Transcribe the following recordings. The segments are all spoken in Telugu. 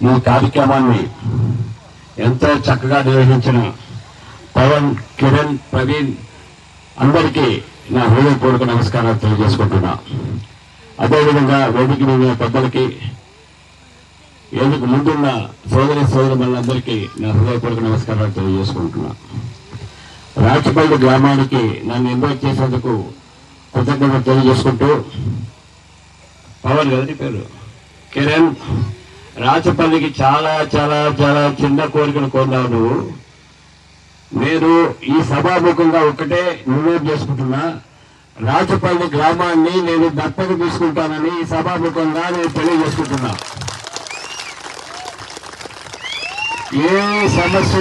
ఈ కార్యక్రమాన్ని ఎంతో చక్కగా నిర్వహించిన పవన్, కిరణ్, ప్రవీణ్ అందరికీ నా హృదయపూర్వక నమస్కారాలు తెలియజేసుకుంటున్నా. అదేవిధంగా వేదిక మీద పెద్దలకి, వేదిక ముందున్న సోదరులందరికీ నా హృదయపూర్వక నమస్కారాలు తెలియజేసుకుంటున్నా. రాచపల్లి గ్రామానికి నన్ను ఇన్వైట్ చేసేందుకు కృతజ్ఞతలు తెలియజేసుకుంటూ, పవన్ గారి పేరు కిరణ్, రాచపల్లికి చాలా చాలా చాలా చిన్న కోరికలు కోరినావు నువ్వు. నేను ఈ సభాముఖంగా ఒక్కటే నిర్ణయం చేసుకుంటున్నా, రాచపల్లి గ్రామాన్ని నేను దత్తత తీసుకుంటానని ఈ సభాముఖంగా నేను తెలియజేసుకుంటున్నా. ఏ సమస్య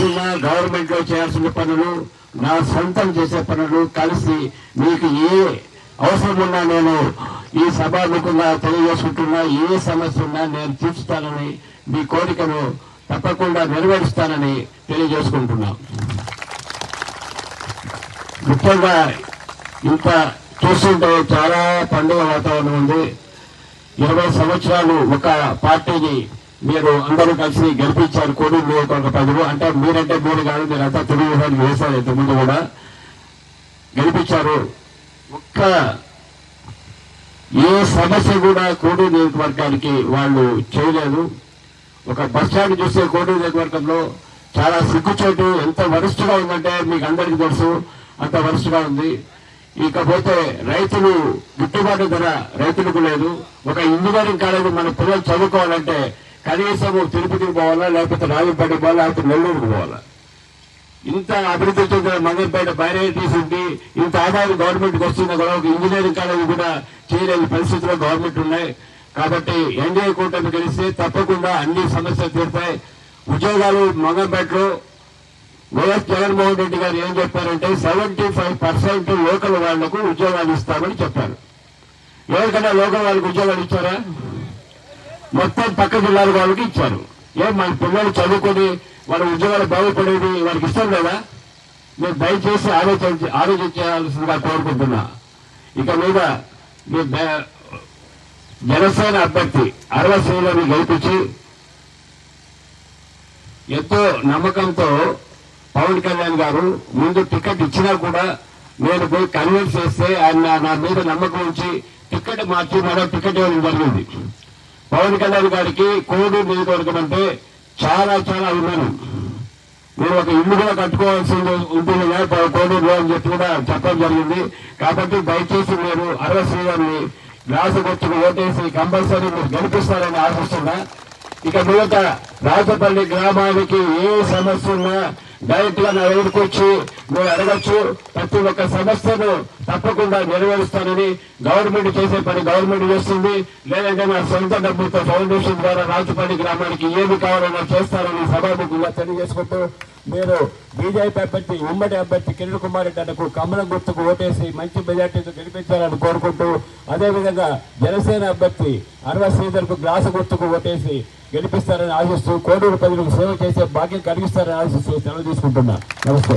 ఉన్నా గవర్నమెంట్ లో చేయాల్సిన పనులు, నా సొంతం చేసే పనులు కలిసి మీకు ఏ అవసరం ఉన్నా నేను ఈ సభాముఖంగా తెలియజేసుకుంటున్నా. ఏ సమస్య ఉన్నా నేను తీర్చుతానని, మీ కోరికను తప్పకుండా నెరవేరుస్తానని తెలియజేసుకుంటున్నా. ముఖ్యంగా ఇంత చూస్తుంటే చాలా పండుగ వాతావరణం ఉంది. 20 సంవత్సరాలు ఒక పార్టీని మీరు అందరూ కలిసి గెలిపించారు. కోడూరు నియోజకవర్గ ప్రజలు, అంటే మీరంటే మీరు కాదు, మీరంతా తెలుగుదేశానికి వేశారు, ఇంతకుముందు కూడా గెలిపించారు. ఒక్క ఏ సమస్య కూడా కోడూరు నియోజకవర్గానికి వాళ్ళు చేయలేదు. ఒక బస్టాండ్ చూస్తే కోడూరు నియోజకవర్గంలో చాలా సిగ్గుచేటు, ఎంత వరస్ట్గా ఉందంటే మీకు అందరికీ తెలుసు, అంత వరస్ట్గా ఉంది. ఇకపోతే రైతులు గిట్టుబాటు ధర రైతులకు లేదు. ఒక ఇంజనీరింగ్ కాలేజీ మన పిల్లలు చదువుకోవాలంటే కనీసం తిరుపతికి పోవాలా, లేకపోతే రాజంపేటకి పోవాలా, లేకపోతే నెల్లూరుకు పోవాలా. ఇంత అభివృద్ధి చెందిన మంగంపేట బైరైటీస్ ఉంది, ఇంత ఆదాయం గవర్నమెంట్కి వస్తున్నా కూడా ఒక ఇంజనీరింగ్ కాలేజీ కూడా చేయలేని పరిస్థితుల్లో గవర్నమెంట్ ఉన్నాయి. కాబట్టి ఎన్డీఏ కూటమి గెలిస్తే తప్పకుండా అన్ని సమస్యలు తీరుతాయి. ఉద్యోగాలు మంగంపేటలో వైఎస్ జగన్మోహన్ రెడ్డి గారు ఏం చెప్పారంటే 75% లోకల్ వాళ్లకు ఉద్యోగాలు ఇస్తామని చెప్పారు. ఎవరికైనా లోకల్ వాళ్ళకి ఉద్యోగాలు ఇచ్చారా? మొత్తం పక్క జిల్లాల వాళ్ళకి ఇచ్చారు. మన పిల్లలు చదువుకొని వాళ్ళ ఉద్యోగాలు బాగుపడేది వాళ్ళకి ఇష్టం లేదా? మీరు దయచేసి ఆలోచించాల్సిందిగా కోరుకుంటున్నా. ఇక మీద మీ జనసేన అభ్యర్థి అరవశ్రీలను గెలిపించి ఎంతో నమ్మకంతో పవన్ కళ్యాణ్ గారు ముందు టికెట్ ఇచ్చినా కూడా నేను పోయి కన్విన్స్ చేస్తే ఆయన నా మీద నమ్మకం ఉంచి టికెట్ మార్చి మరో టికెట్ ఇవ్వడం జరిగింది. పవన్ కళ్యాణ్ గారికి కోడూరు నియోజకవర్గం అంటే చాలా చాలా అభిమానం. నేను ఒక ఇల్లు కూడా కట్టుకోవాల్సింది ఉంటుంది కోడూరులో అని చెప్పి కూడా చెప్పడం జరిగింది. కాబట్టి దయచేసి మీరు అరవశ్రీ గారిని గ్లాసు గుర్తుకు ఓటేసి కంపల్సరీ మీరు గెలిపిస్తారని ఆశిస్తున్నా. ఇక మీదట రాచపల్లి గ్రామానికి ఏ సమస్య ఉన్నా డైరెక్ట్ గా నా దగ్గరికి వచ్చి మీరు అడగచ్చు. ప్రతి ఒక్క సమస్యను తప్పకుండా నెరవేరుస్తానని, గవర్నమెంట్ చేసే పని గవర్నమెంట్ చేస్తుంది, లేదంటే నా సొంత డబ్బులతో ఫౌండేషన్ ద్వారా రాచపల్లి గ్రామానికి ఏమి కావాలన్నా చేస్తారని సభాముఖంగా తెలియజేసుకుంటూ, మీరు బీజేపీ అభ్యర్థి ఉమ్మడి అభ్యర్థి కిరణ్ కుమార్ రెడ్డి అన్నకు కమలం గుర్తుకు ఓటేసి మంచి మెజార్టీతో గెలిపించాలని కోరుకుంటూ, అదేవిధంగా జనసేన అభ్యర్థి అరవశ్రీధర్కు గ్లాసు గుర్తుకు ఓటేసి గెలిపిస్తారని ఆశిస్తూ, కోడూరు ప్రజలకు సేవ చేసే భాగ్యం కలిగిస్తారని ఆశిస్తూ సెలవు తీసుకుంటున్నా. నమస్తే.